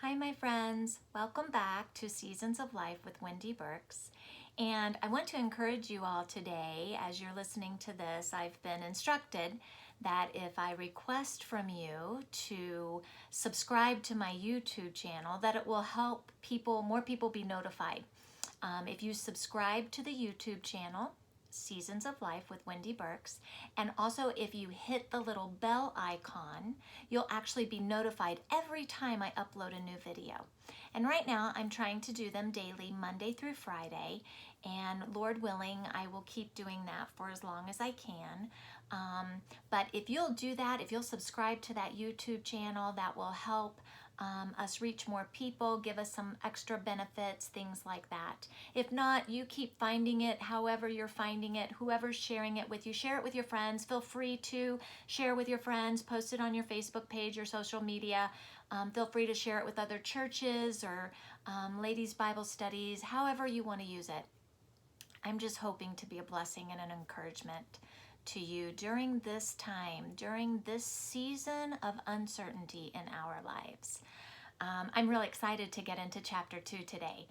Hi, my friends. Welcome back to Seasons of Life with Wendy Burks. And I want to encourage you all today, as you're listening to this, I've been instructed that if I request from you to subscribe to my YouTube channel, that it will help more people be notified. If you subscribe to the YouTube channel, Seasons of Life with Wendy Burks, and also if you hit the little bell icon, you'll actually be notified every time I upload a new video. And right now I'm trying to do them daily, Monday through Friday, and Lord willing, I will keep doing that for as long as I can. But if you'll do that, if you'll subscribe to that YouTube channel, that will help us reach more people, give us some extra benefits, things like that. If not, you keep finding it however you're finding it, whoever's sharing it with you. Share it with your friends. Feel free to share with your friends, post it on your Facebook page, your social media. Feel free to share it with other churches or ladies' Bible studies, however you want to use it. I'm just hoping to be a blessing and an encouragement to you during this time, during this season of uncertainty in our lives. I'm really excited to get into chapter 2 today.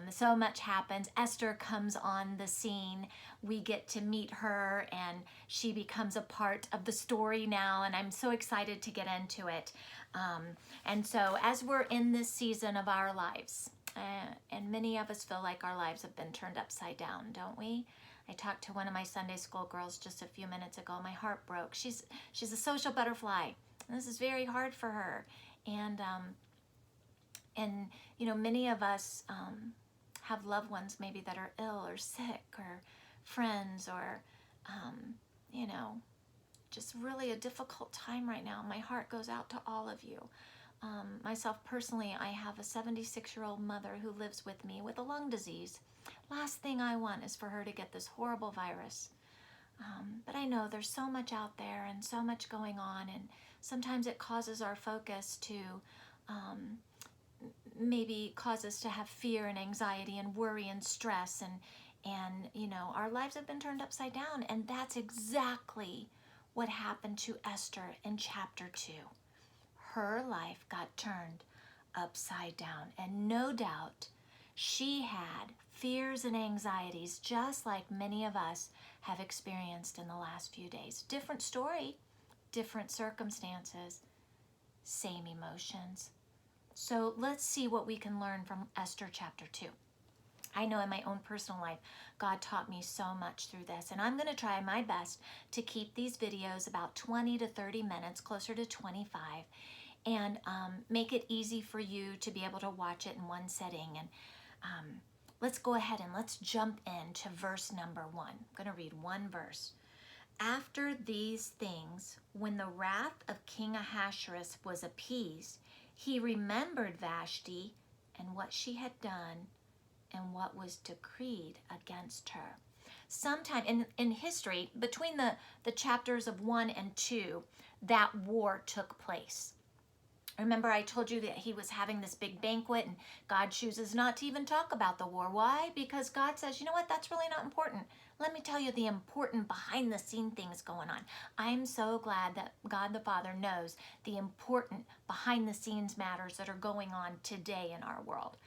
So much happens. Esther comes on the scene. We get to meet her and she becomes a part of the story now, and I'm so excited to get into it. And so as we're in this season of our lives, and many of us feel like our lives have been turned upside down, don't we? I talked to one of my Sunday school girls just a few minutes ago. My heart broke. She's a social butterfly. And this is very hard for her. And you know, many of us have loved ones maybe that are ill or sick, or friends, or you know, just really a difficult time right now. My heart goes out to all of you. Myself personally, I have a 76-year-old mother who lives with me with a lung disease. Last thing I want is for her to get this horrible virus. But I know there's so much out there and so much going on, and sometimes it causes our focus to maybe cause us to have fear and anxiety and worry and stress, and you know, our lives have been turned upside down, and that's exactly what happened to Esther in chapter 2. Her life got turned upside down, and no doubt she had fears and anxieties just like many of us have experienced in the last few days. Different story, different circumstances, same emotions. So let's see what we can learn from Esther chapter 2. I know in my own personal life, God taught me so much through this, and I'm going to try my best to keep these videos about 20 to 30 minutes, closer to 25, and make it easy for you to be able to watch it in one setting. And let's go ahead and let's jump into verse number 1. I'm going to read one verse. After these things, when the wrath of King Ahasuerus was appeased, he remembered Vashti and what she had done and what was decreed against her. Sometime in history, between the chapters of 1 and 2, that war took place. Remember, I told you that he was having this big banquet, and God chooses not to even talk about the war. Why? Because God says, you know what, that's really not important. Let me tell you the important behind the scene things going on. I'm so glad that God the Father knows the important behind the scenes matters that are going on today in our world.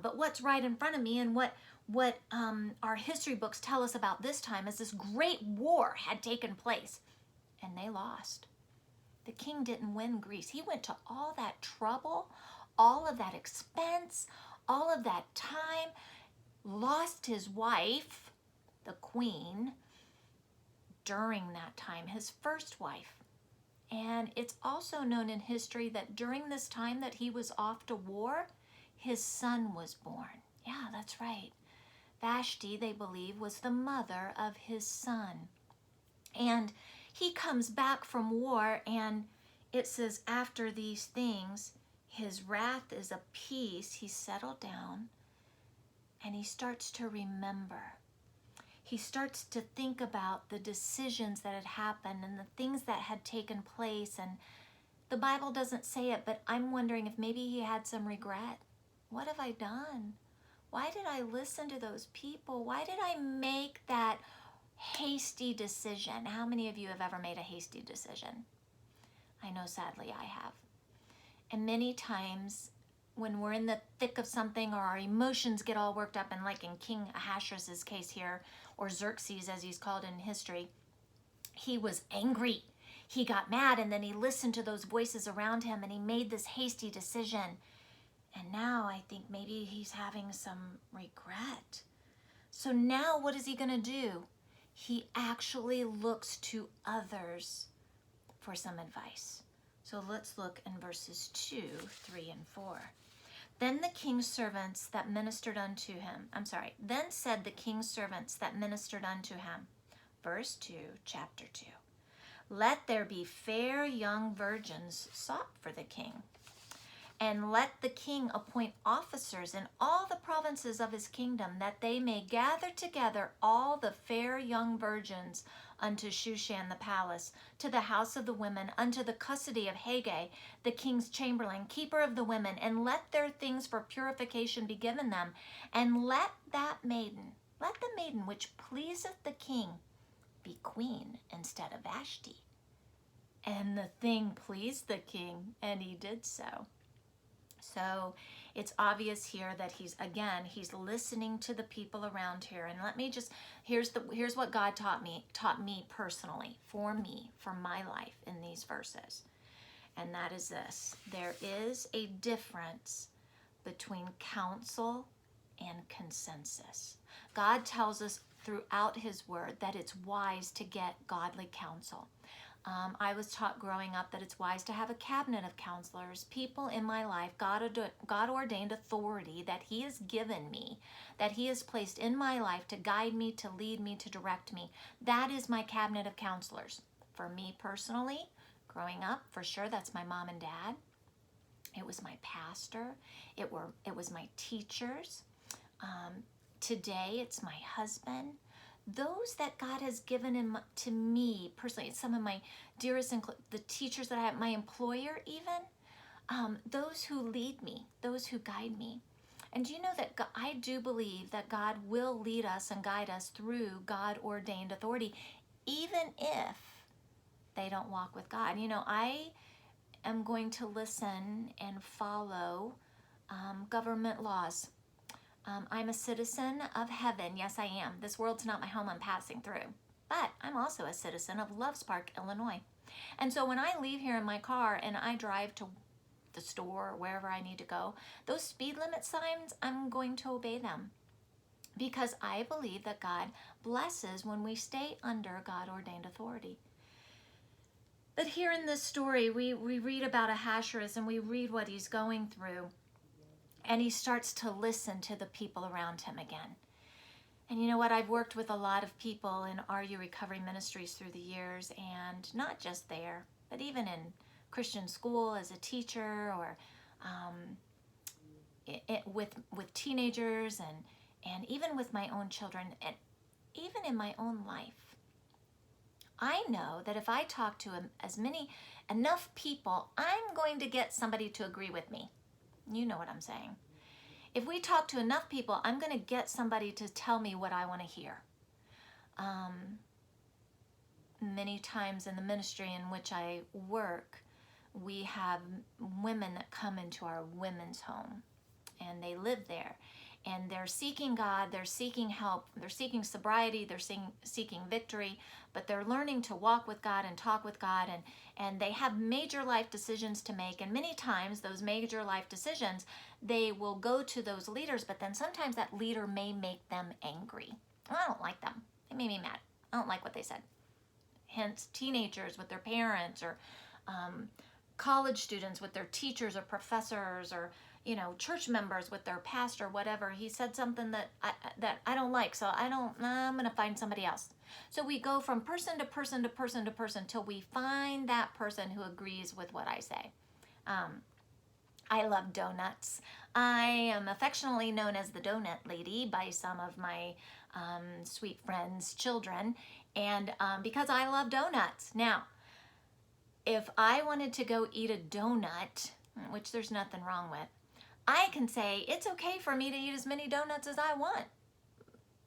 But what's right in front of me, and what our history books tell us about this time, is this great war had taken place, and they lost. The king didn't win Greece. He went to all that trouble, all of that expense, all of that time, lost his wife, the queen, during that time, his first wife. And it's also known in history that during this time that he was off to war, his son was born. Yeah, that's right. Vashti, they believe, was the mother of his son. And he comes back from war, and it says, after these things, his wrath is appeased. He settled down, and he starts to remember. He starts to think about the decisions that had happened and the things that had taken place. And the Bible doesn't say it, but I'm wondering if maybe he had some regret. What have I done? Why did I listen to those people? Why did I make that hasty decision? How many of you have ever made a hasty decision? I know sadly I have. And many times when we're in the thick of something, or our emotions get all worked up, and like in King Ahasuerus' case here, or Xerxes as he's called in history, he was angry. He got mad, and then he listened to those voices around him, and he made this hasty decision. And now I think maybe he's having some regret. So now what is he going to do? He actually looks to others for some advice. So let's look in verses 2, 3, and 4. Then the king's servants that ministered unto him, then said the king's servants that ministered unto him, verse 2, chapter 2, let there be fair young virgins sought for the king, and let the king appoint officers in all the provinces of his kingdom, that they may gather together all the fair young virgins unto Shushan the palace, to the house of the women, unto the custody of Haggai, the king's chamberlain, keeper of the women, and let their things for purification be given them, and let the maiden which pleaseth the king, be queen instead of Vashti. And the thing pleased the king, and he did so. So it's obvious here that he's listening to the people around here. And let me just, here's what God taught me personally, for my life in these verses. And that is this: there is a difference between counsel and consensus. God tells us throughout his word that it's wise to get godly counsel. I was taught growing up that it's wise to have a cabinet of counselors, people in my life, God-ordained authority that he has given me, that he has placed in my life to guide me, to lead me, to direct me. That is my cabinet of counselors. For me personally, growing up, for sure, that's my mom and dad. It was my pastor. It was my teachers. Today, it's my husband. Those that God has given to me personally, some of my dearest, the teachers that I have, my employer even, those who lead me, those who guide me. And you know that I do believe that God will lead us and guide us through God-ordained authority, even if they don't walk with God. You know, I am going to listen and follow government laws. I'm a citizen of heaven. Yes, I am. This world's not my home. I'm passing through. But I'm also a citizen of Loves Park, Illinois. And so when I leave here in my car and I drive to the store or wherever I need to go, those speed limit signs, I'm going to obey them, because I believe that God blesses when we stay under God-ordained authority. But here in this story, we read about Ahasuerus, and we read what he's going through. And he starts to listen to the people around him again. And you know what? I've worked with a lot of people in RU Recovery Ministries through the years, and not just there, but even in Christian school as a teacher, or with teenagers, and even with my own children, and even in my own life. I know that if I talk to enough people, I'm going to get somebody to agree with me. You know what I'm saying. If we talk to enough people, I'm going to get somebody to tell me what I want to hear. Many times in the ministry in which I work, we have women that come into our women's home, and they live there, and they're seeking God, they're seeking help, they're seeking sobriety, they're seeking victory, but they're learning to walk with God and talk with God, and they have major life decisions to make. And many times those major life decisions, they will go to those leaders, but then sometimes that leader may make them angry. I don't like them. They made me mad. I don't like what they said. Hence, teenagers with their parents, or college students with their teachers or professors, or church members with their pastor, whatever. He said something that I don't like, so I'm going to find somebody else. So we go from person to person to person to person till we find that person who agrees with what I say. I love donuts. I am affectionately known as the donut lady by some of my sweet friends' children, and because I love donuts. Now, if I wanted to go eat a donut, which there's nothing wrong with, I can say it's okay for me to eat as many donuts as I want.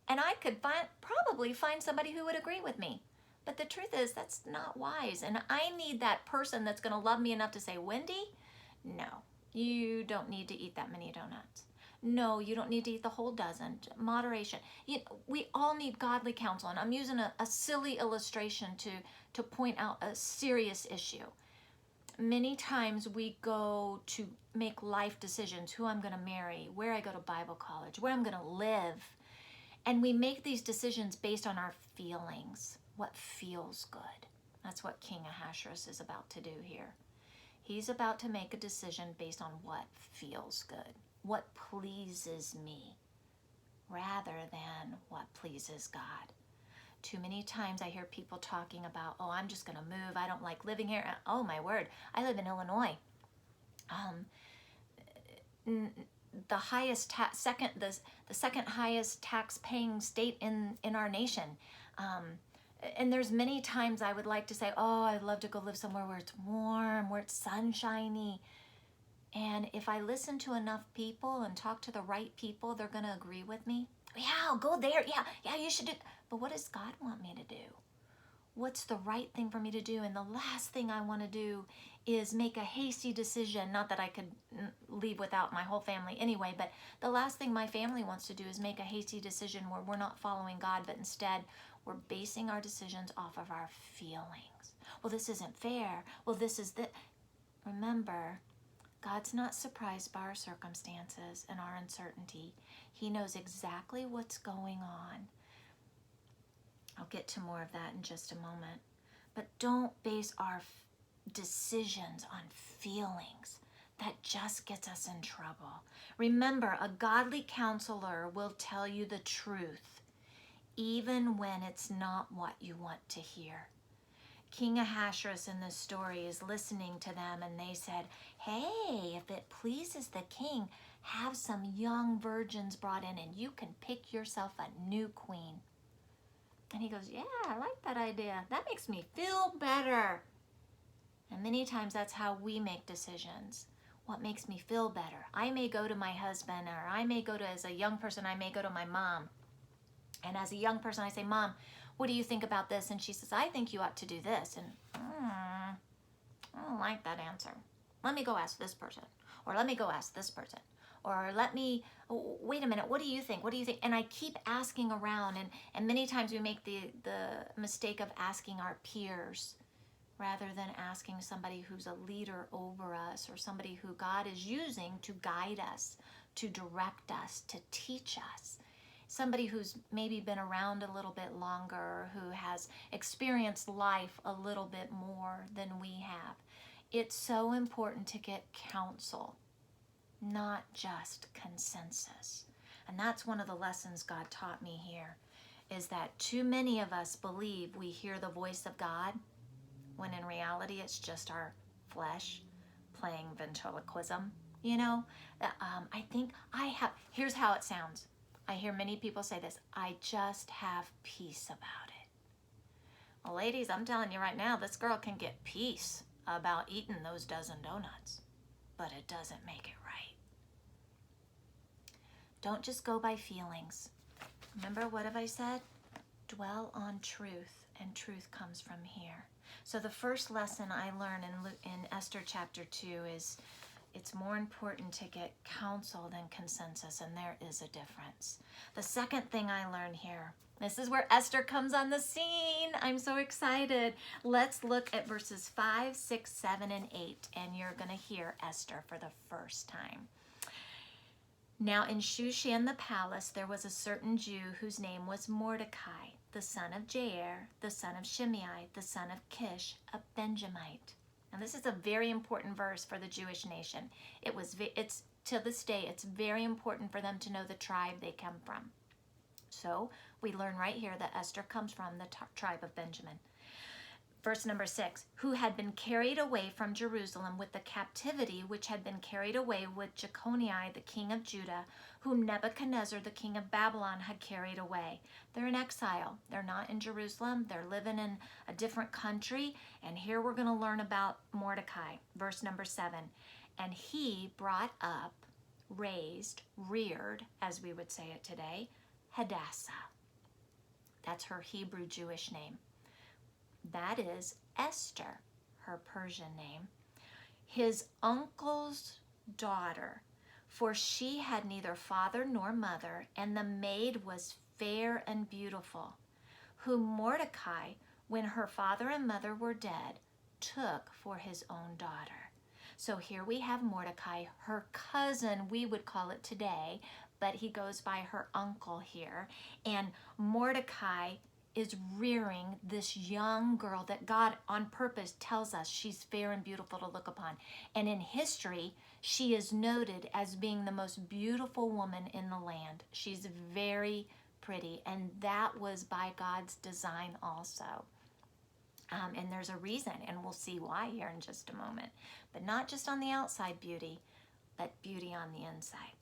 And I could probably find somebody who would agree with me. But the truth is, that's not wise. And I need that person that's going to love me enough to say, Wendy, no, You don't need to eat that many donuts. No, you don't need to eat the whole dozen. Moderation. We all need godly counsel. And I'm using a silly illustration to point out a serious issue. Many times we go to make life decisions, who I'm going to marry, where I go to Bible college, where I'm going to live. And we make these decisions based on our feelings, what feels good. That's what King Ahasuerus is about to do here. He's about to make a decision based on what feels good, what pleases me, rather than what pleases God. Too many times I hear people talking about, oh, I'm just going to move. I don't like living here. Oh, my word. I live in Illinois. The highest the second highest tax paying state in our nation. And there's many times I would like to say, oh, I'd love to go live somewhere where it's warm, where it's sunshiny. And if I listen to enough people and talk to the right people, they're going to agree with me. Yeah, I'll go there. Yeah, you should do. But what does God want me to do? What's the right thing for me to do? And the last thing I want to do is make a hasty decision. Not that I could leave without my whole family anyway, but the last thing my family wants to do is make a hasty decision where we're not following God, but instead we're basing our decisions off of our feelings. Well, this isn't fair. Well, this is the... Remember, God's not surprised by our circumstances and our uncertainty. He knows exactly what's going on. I'll get to more of that in just a moment. But don't base our decisions on feelings. That just gets us in trouble. Remember, a godly counselor will tell you the truth, even when it's not what you want to hear. King Ahasuerus in this story is listening to them, and they said, hey, if it pleases the king, have some young virgins brought in, and you can pick yourself a new queen. And he goes, yeah, I like that idea. That makes me feel better. And many times that's how we make decisions. What makes me feel better? I may go to my husband, or I may go to, as a young person, I may go to my mom. And as a young person, I say, Mom, what do you think about this? And she says, I think you ought to do this. And I don't like that answer. Let me go ask this person. Or let me go ask this person. Or wait a minute, what do you think? What do you think? And I keep asking around. And many times we make the mistake of asking our peers rather than asking somebody who's a leader over us, or somebody who God is using to guide us, to direct us, to teach us. Somebody who's maybe been around a little bit longer, who has experienced life a little bit more than we have. It's so important to get counsel, not just consensus. And that's one of the lessons God taught me here, is that too many of us believe we hear the voice of God, when in reality it's just our flesh playing ventriloquism. I think here's how it sounds. I hear many people say this, I just have peace about it. Well, ladies, I'm telling you right now, this girl can get peace about eating those dozen donuts, but it doesn't make it right. Don't just go by feelings. Remember, what have I said? Dwell on truth, and truth comes from here. So the first lesson I learned in Esther chapter 2 is it's more important to get counsel than consensus, and there is a difference. The second thing I learned here, this is where Esther comes on the scene. I'm so excited. Let's look at verses 5, 6, 7, and 8, and you're going to hear Esther for the first time. Now in Shushan the palace there was a certain Jew whose name was Mordecai, the son of Jair, the son of Shimei, the son of Kish, a Benjamite. And this is a very important verse for the Jewish nation. It's to this day, it's very important for them to know the tribe they come from. So we learn right here that Esther comes from the tribe of Benjamin. Verse number 6, who had been carried away from Jerusalem with the captivity which had been carried away with Jeconiah, the king of Judah, whom Nebuchadnezzar, the king of Babylon, had carried away. They're in exile. They're not in Jerusalem. They're living in a different country. And here we're going to learn about Mordecai. Verse number 7, and he brought up, reared, as we would say it today, Hadassah. That's her Hebrew Jewish name. That is Esther, her Persian name. His uncle's daughter, for she had neither father nor mother, and the maid was fair and beautiful, whom Mordecai, when her father and mother were dead, took for his own daughter. So here we have Mordecai, her cousin, we would call it today, but he goes by her uncle here. And Mordecai is rearing this young girl that God on purpose tells us she's fair and beautiful to look upon. And in history, she is noted as being the most beautiful woman in the land. She's very pretty, and that was by God's design also. And there's a reason, and we'll see why here in just a moment. But not just on the outside beauty, but beauty on the inside.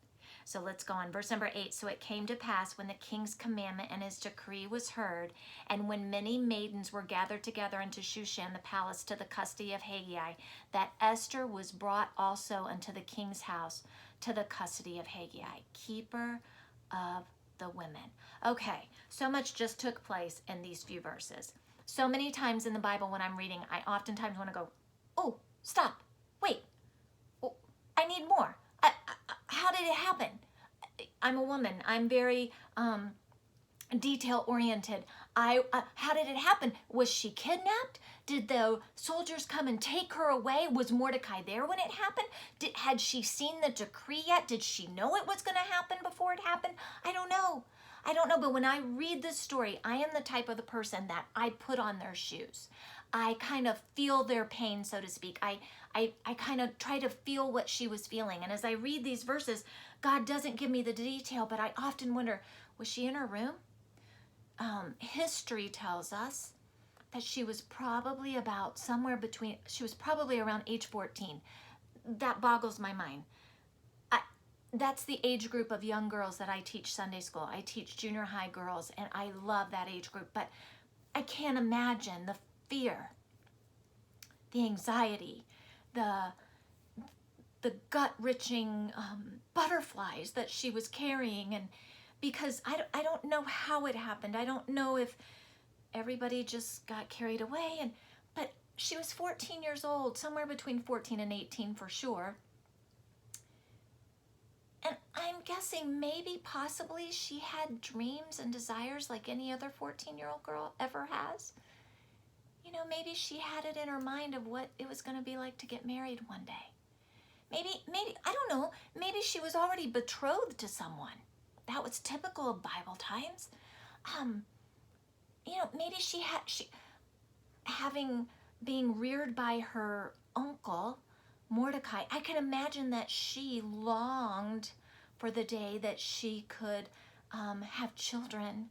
So let's go on. Verse number 8. So it came to pass when the king's commandment and his decree was heard, and when many maidens were gathered together unto Shushan the palace to the custody of Haggai, that Esther was brought also unto the king's house to the custody of Haggai, keeper of the women. Okay, so much just took place in these few verses. So many times in the Bible when I'm reading, I oftentimes want to go, oh, stop, wait, oh, I need more. How did it happen? I'm a woman. I'm very detail-oriented. How did it happen? Was she kidnapped? Did the soldiers come and take her away? Was Mordecai there when it happened? Had she seen the decree yet? Did she know it was going to happen before it happened? I don't know, but when I read this story, I am the type of the person that I put on their shoes. I kind of feel their pain, so to speak. I kind of try to feel what she was feeling. And as I read these verses, God doesn't give me the detail, but I often wonder, was she in her room? History tells us that she was probably she was probably around age 14. That boggles my mind. That's the age group of young girls that I teach Sunday school. I teach junior high girls, and I love that age group. But I can't imagine the fear, the anxiety, the gut-wrenching butterflies that she was carrying. And because I don't know how it happened. I don't know if everybody just got carried away. But she was 14 years old, somewhere between 14 and 18 for sure. And I'm guessing maybe possibly she had dreams and desires like any other 14-year-old girl ever has. You know, maybe she had it in her mind of what it was going to be like to get married one day. Maybe, I don't know, maybe she was already betrothed to someone. That was typical of Bible times. You know, maybe being reared by her uncle, Mordecai, I can imagine that she longed for the day that she could have children.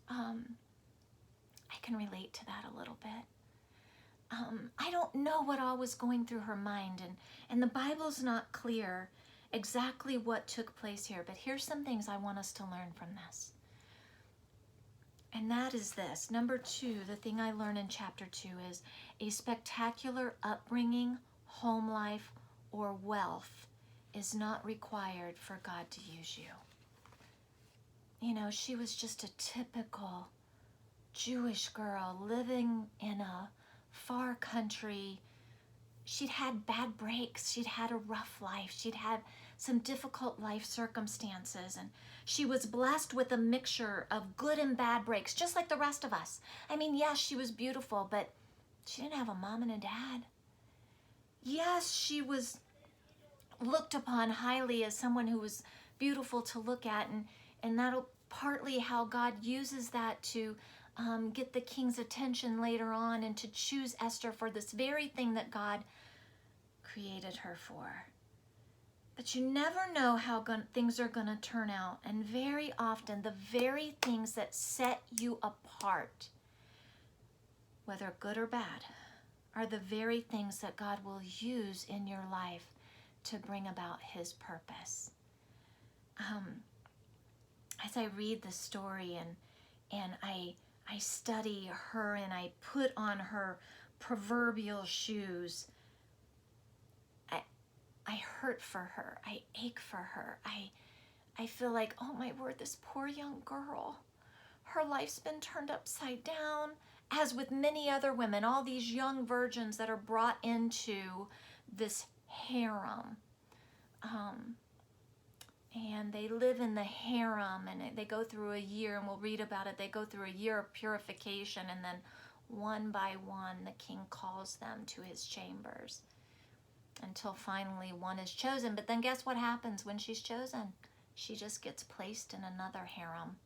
I can relate to that a little bit. I don't know what all was going through her mind, and the Bible's not clear exactly what took place here, but here's some things I want us to learn from this. And that is this. Number 2, the thing I learned in chapter 2 is a spectacular upbringing, home life, or wealth is not required for God to use you. You know, she was just a typical Jewish girl living in a far country. She'd had bad breaks. She'd had a rough life. She'd had some difficult life circumstances, and she was blessed with a mixture of good and bad breaks, just like the rest of us. I mean, yes, she was beautiful, but she didn't have a mom and a dad. Yes, she was looked upon highly as someone who was beautiful to look at, and that'll partly how God uses that to get the king's attention later on and to choose Esther for this very thing that God created her for. But you never know how things are going to turn out, and very often the very things that set you apart, whether good or bad, are the very things that God will use in your life to bring about his purpose. As I read the story and I study her and I put on her proverbial shoes, I hurt for her. I ache for her. I feel like, oh my word, this poor young girl, her life's been turned upside down, as with many other women, all these young virgins that are brought into this harem and they live in the harem, and they go through a year, and we'll read about it. They go through a year of purification, and then one by one the king calls them to his chambers until finally one is chosen. But then guess what happens when she's chosen? She just gets placed in another harem.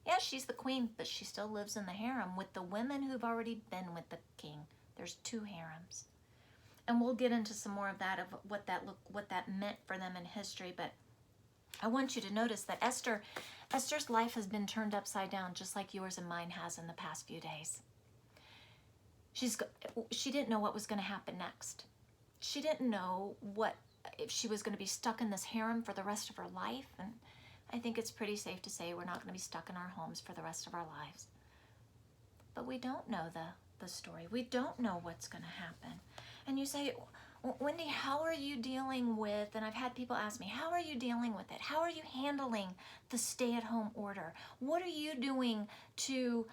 Yeah, she's the queen, but she still lives in the harem with the women who've already been with the king. There's 2 harems. And we'll get into some more of that, of what that meant for them in history. But I want you to notice that Esther's life has been turned upside down, just like yours and mine has in the past few days. She didn't know what was going to happen next. She didn't know if she was going to be stuck in this harem for the rest of her life. And I think it's pretty safe to say we're not going to be stuck in our homes for the rest of our lives. But we don't know the story. We don't know what's going to happen. And you say, Wendy, how are you dealing with, and I've had people ask me, how are you dealing with it? How are you handling the stay-at-home order? What are you doing to,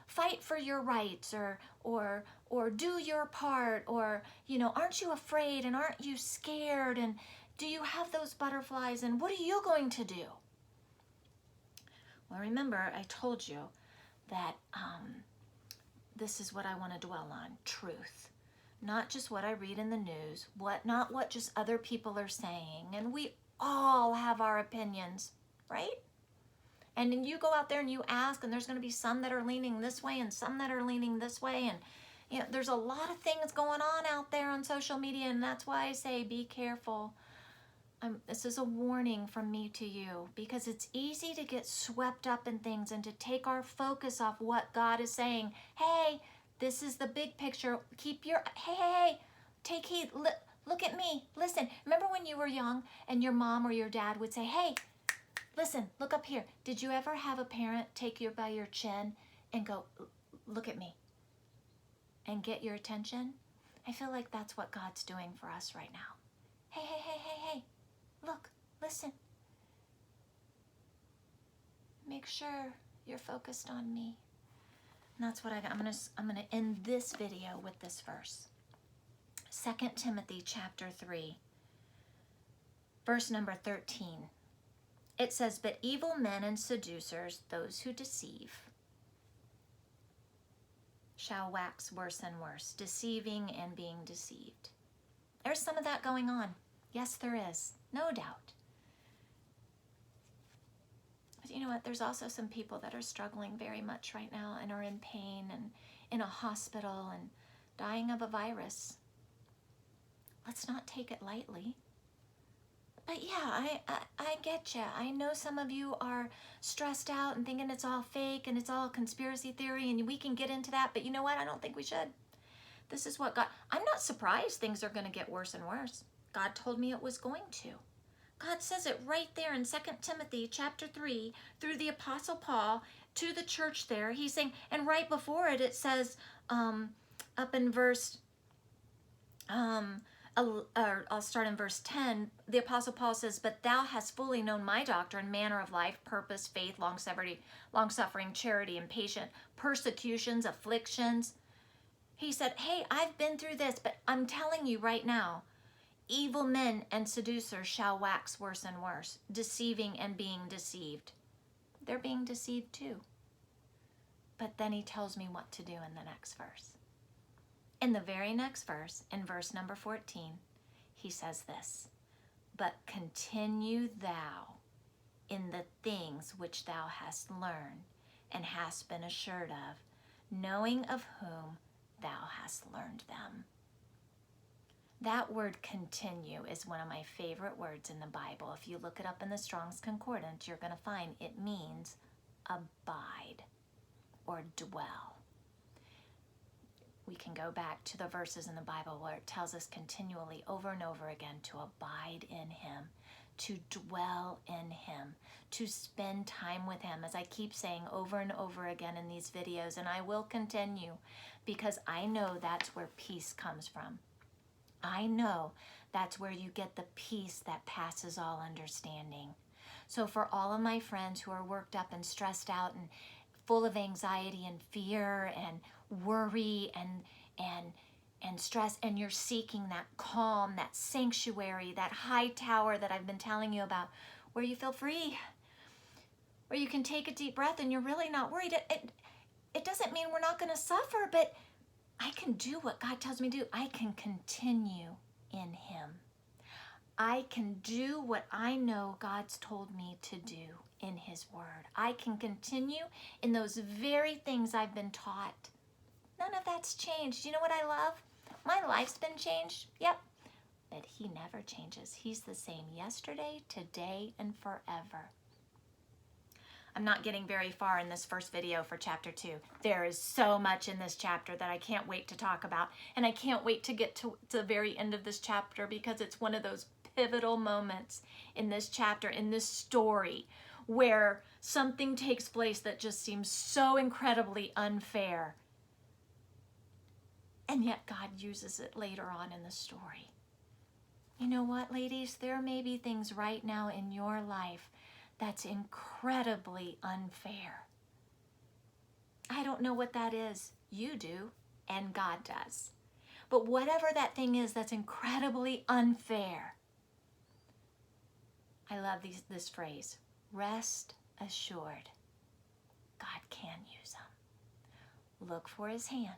fight for your rights, or do your part, or, aren't you afraid, and aren't you scared, and do you have those butterflies, and what are you going to do? Well, remember, I told you that this is what I want to dwell on, truth. Not just what I read in the news, not what just other people are saying. And we all have our opinions, right? And then you go out there and you ask, and there's going to be some that are leaning this way and some that are leaning this way. And there's a lot of things going on out there on social media, and that's why I say be careful. This is a warning from me to you, because it's easy to get swept up in things and to take our focus off what God is saying. Hey, this is the big picture. Hey, take heed. Look at me. Listen. Remember when you were young and your mom or your dad would say, hey, listen, look up here. Did you ever have a parent take you by your chin and go, look at me, and get your attention? I feel like that's what God's doing for us right now. Hey. Look, listen. Make sure you're focused on me. And that's what I'm gonna end this video with this verse. 2 Timothy chapter 3, verse number 13. It says, but evil men and seducers, those who deceive, shall wax worse and worse, deceiving and being deceived. There's some of that going on. Yes, there is. No doubt. But you know what? There's also some people that are struggling very much right now and are in pain and in a hospital and dying of a virus. Let's not take it lightly. But yeah, I get you. I know some of you are stressed out and thinking it's all fake and it's all conspiracy theory, and we can get into that. But you know what? I don't think we should. This is what God... I'm not surprised things are going to get worse and worse. God told me it was going to. God says it right there in 2 Timothy chapter 3 through the Apostle Paul to the church there. He's saying, and right before it, it says up in verse, I'll start in verse 10. The Apostle Paul says, but thou hast fully known my doctrine, manner of life, purpose, faith, long-suffering, charity, and patience, persecutions, afflictions. He said, hey, I've been through this, but I'm telling you right now, evil men and seducers shall wax worse and worse, deceiving and being deceived. They're being deceived too. But then he tells me what to do in the next verse. In the very next verse, in verse number 14, he says this, but continue thou in the things which thou hast learned and hast been assured of, knowing of whom thou hast learned them. That word continue is one of my favorite words in the Bible. If you look it up in the Strong's Concordance, you're going to find it means abide or dwell. We can go back to the verses in the Bible where it tells us continually over and over again to abide in him, to dwell in him, to spend time with him, as I keep saying over and over again in these videos, and I will continue because I know that's where peace comes from. I know that's where you get the peace that passes all understanding. So for all of my friends who are worked up and stressed out and full of anxiety and fear and worry and and stress, and you're seeking that calm, that sanctuary, that high tower that I've been telling you about, where you feel free, where you can take a deep breath and you're really not worried. It doesn't mean we're not going to suffer, but I can do what God tells me to do. I can continue in Him. I can do what I know God's told me to do in His Word. I can continue in those very things I've been taught. None of that's changed. You know what I love? My life's been changed. Yep. But He never changes. He's the same yesterday, today, and forever. I'm not getting very far in this first video for chapter 2. There is so much in this chapter that I can't wait to talk about. And I can't wait to get to the very end of this chapter, because it's one of those pivotal moments in this chapter, in this story, where something takes place that just seems so incredibly unfair. And yet God uses it later on in the story. You know what, ladies? There may be things right now in your life that's incredibly unfair. I don't know what that is. You do, and God does. But whatever that thing is that's incredibly unfair, I love this phrase, rest assured. God can use them. Look for His hand.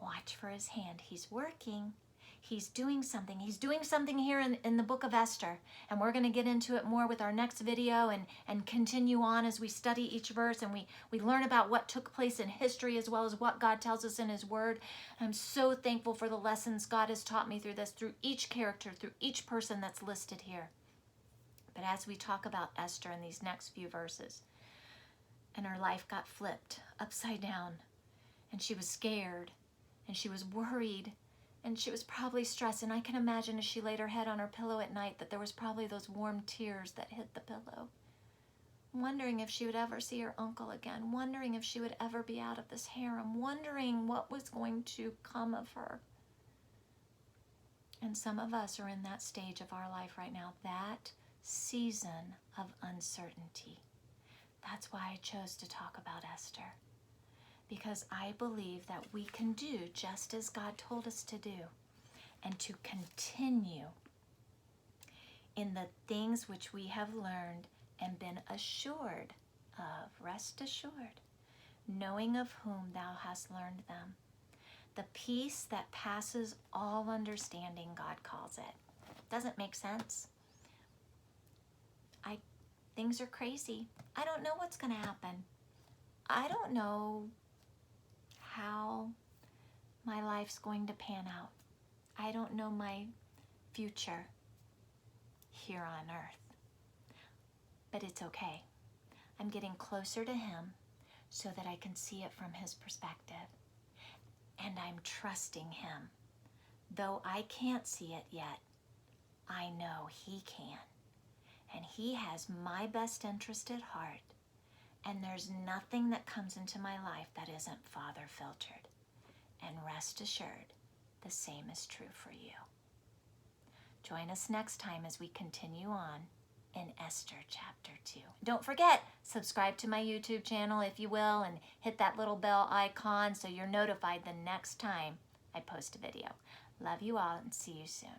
Watch for His hand. He's working. He's doing something. He's doing something here in the book of Esther. And we're going to get into it more with our next video and continue on as we study each verse and we learn about what took place in history as well as what God tells us in His Word. I'm so thankful for the lessons God has taught me through this, through each character, through each person that's listed here. But as we talk about Esther in these next few verses, and her life got flipped upside down, and she was scared, and she was worried, and she was probably stressed. And I can imagine as she laid her head on her pillow at night that there was probably those warm tears that hit the pillow. Wondering if she would ever see her uncle again. Wondering if she would ever be out of this harem. Wondering what was going to come of her. And some of us are in that stage of our life right now. That season of uncertainty. That's why I chose to talk about Esther. Because I believe that we can do just as God told us to do, and to continue in the things which we have learned and been assured of, rest assured, knowing of whom thou hast learned them. The peace that passes all understanding, God calls it. Doesn't make sense. Things are crazy. I don't know what's going to happen. I don't know how my life's going to pan out. I don't know my future here on earth. But it's okay. I'm getting closer to Him so that I can see it from His perspective. And I'm trusting Him. Though I can't see it yet, I know He can. And He has my best interest at heart. And there's nothing that comes into my life that isn't Father filtered. And rest assured, the same is true for you. Join us next time as we continue on in Esther chapter 2. Don't forget, subscribe to my YouTube channel if you will, and hit that little bell icon so you're notified the next time I post a video. Love you all and see you soon.